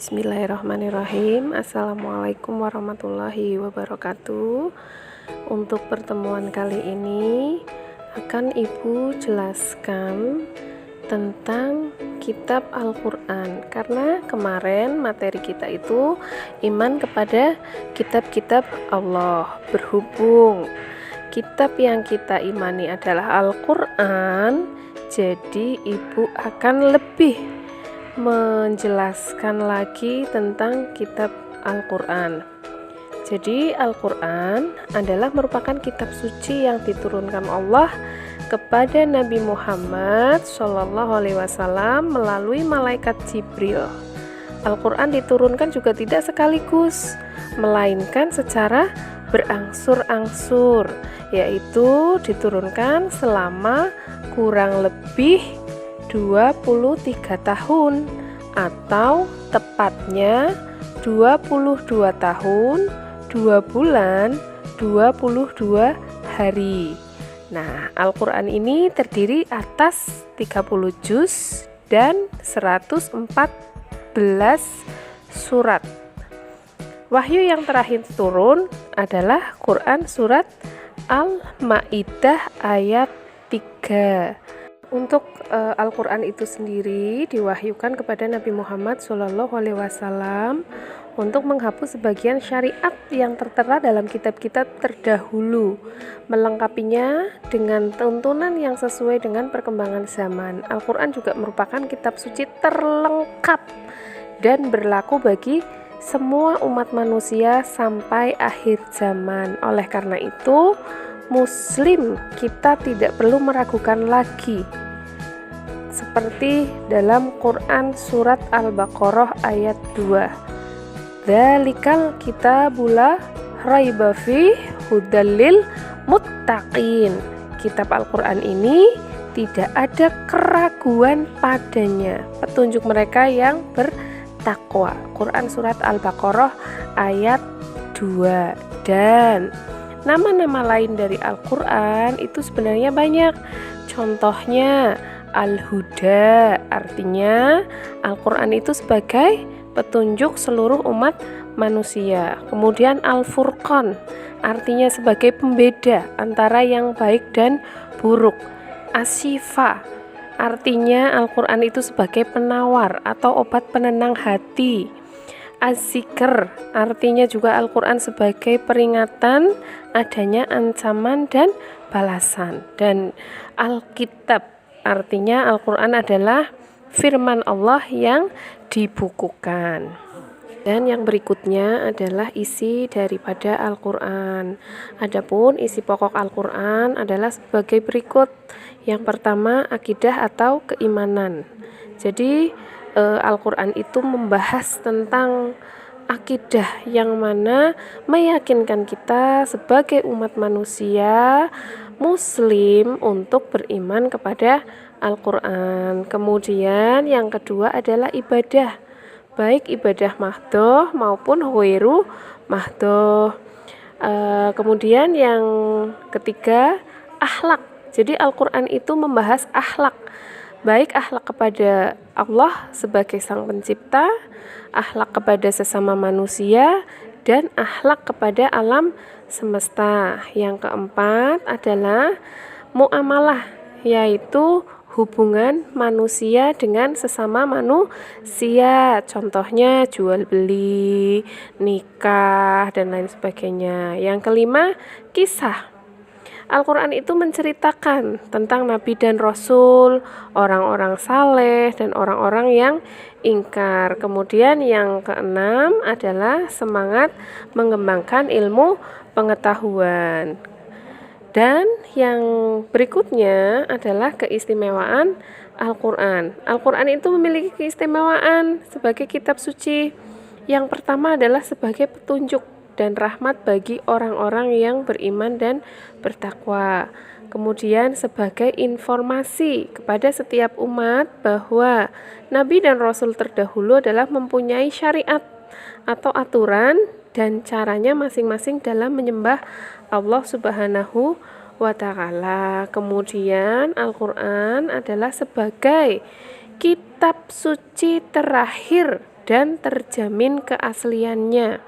Bismillahirrahmanirrahim. Assalamualaikum warahmatullahi wabarakatuh. Untuk pertemuan kali ini akan Ibu jelaskan tentang kitab Al-Quran, karena kemarin materi kita itu iman kepada kitab-kitab Allah. Berhubung kitab yang kita imani adalah Al-Quran, jadi Ibu akan lebih menjelaskan lagi tentang kitab Al-Quran. Jadi Al-Quran adalah merupakan kitab suci yang diturunkan Allah kepada Nabi Muhammad SAW melalui malaikat Jibril. Al-Quran diturunkan juga tidak sekaligus, melainkan secara berangsur-angsur, yaitu diturunkan selama kurang lebih 23 tahun, atau tepatnya 22 tahun 2 bulan 22 hari. Nah, Al-Quran ini terdiri atas 30 juz dan 114 surat. Wahyu yang terakhir turun adalah Quran surat Al-Ma'idah ayat 3. Untuk Al-Quran itu sendiri diwahyukan kepada Nabi Muhammad SAW untuk menghapus sebagian syariat yang tertera dalam kitab-kitab terdahulu, melengkapinya dengan tuntunan yang sesuai dengan perkembangan zaman. Al-Quran juga merupakan kitab suci terlengkap dan berlaku bagi semua umat manusia sampai akhir zaman. Oleh karena itu, Muslim kita tidak perlu meragukan lagi, seperti dalam Quran surat Al-Baqarah ayat 2. Dzalikal kitabula raiba fih hudal lil muttaqin. Kitab Al-Quran ini tidak ada keraguan padanya, petunjuk mereka yang bertakwa. Quran surat Al-Baqarah ayat 2. Dan nama-nama lain dari Al-Quran itu sebenarnya banyak. Contohnya Al-Huda, artinya Al-Quran itu sebagai petunjuk seluruh umat manusia. Kemudian Al-Furqan, artinya sebagai pembeda antara yang baik dan buruk. Asy-Syifa, artinya Al-Quran itu sebagai penawar atau obat penenang hati. Az-Zikr, artinya juga Al-Quran sebagai peringatan adanya ancaman dan balasan. Dan Al-Kitab, artinya Al-Quran adalah firman Allah yang dibukukan. Dan yang berikutnya adalah isi daripada Al-Quran. Adapun isi pokok Al-Quran adalah sebagai berikut. Yang pertama, akidah atau keimanan. Jadi Al-Quran itu membahas tentang akidah yang mana meyakinkan kita sebagai umat manusia Muslim untuk beriman kepada Al-Quran. Kemudian yang kedua adalah ibadah, baik ibadah mahdoh maupun ghairu mahdoh. Kemudian yang ketiga, akhlak. Jadi Al-Quran itu membahas akhlak, baik akhlak kepada Allah sebagai Sang Pencipta, akhlak kepada sesama manusia, dan akhlak kepada alam semesta. Yang keempat adalah muamalah, yaitu hubungan manusia dengan sesama manusia. Contohnya jual beli, nikah, dan lain sebagainya. Yang kelima, kisah. Al-Quran itu menceritakan tentang Nabi dan Rasul, orang-orang saleh, dan orang-orang yang ingkar. Kemudian yang keenam adalah semangat mengembangkan ilmu pengetahuan. Dan yang berikutnya adalah keistimewaan Al-Quran. Al-Quran itu memiliki keistimewaan sebagai kitab suci. Yang pertama adalah sebagai petunjuk dan rahmat bagi orang-orang yang beriman dan bertakwa. Kemudian sebagai informasi kepada setiap umat bahwa Nabi dan Rasul terdahulu adalah mempunyai syariat atau aturan dan caranya masing-masing dalam menyembah Allah Subhanahu wa Ta'ala. Kemudian Al-Quran adalah sebagai kitab suci terakhir dan terjamin keasliannya.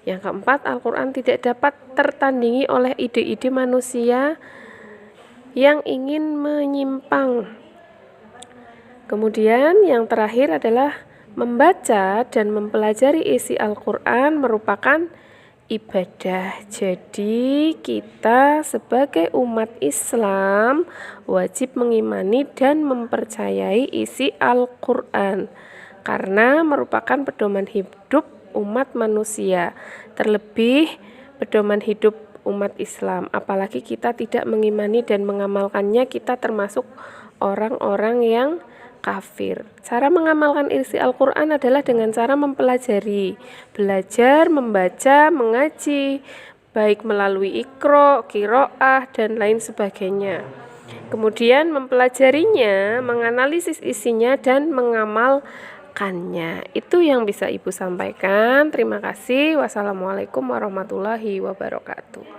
Yang keempat, Al-Quran tidak dapat tertandingi oleh ide-ide manusia yang ingin menyimpang. Kemudian yang terakhir adalah membaca dan mempelajari isi Al-Quran merupakan ibadah. Jadi kita sebagai umat Islam wajib mengimani dan mempercayai isi Al-Quran karena merupakan pedoman hidup umat manusia, terlebih pedoman hidup umat Islam. Apalagi kita tidak mengimani dan mengamalkannya, kita termasuk orang-orang yang kafir. Cara mengamalkan isi Al-Quran adalah dengan cara mempelajari, belajar, membaca, mengaji, baik melalui iqra, qiraah, dan lain sebagainya. Kemudian mempelajarinya, menganalisis isinya, dan mengamalkannya. Itu yang bisa Ibu sampaikan. Terima kasih. Wassalamualaikum warahmatullahi wabarakatuh.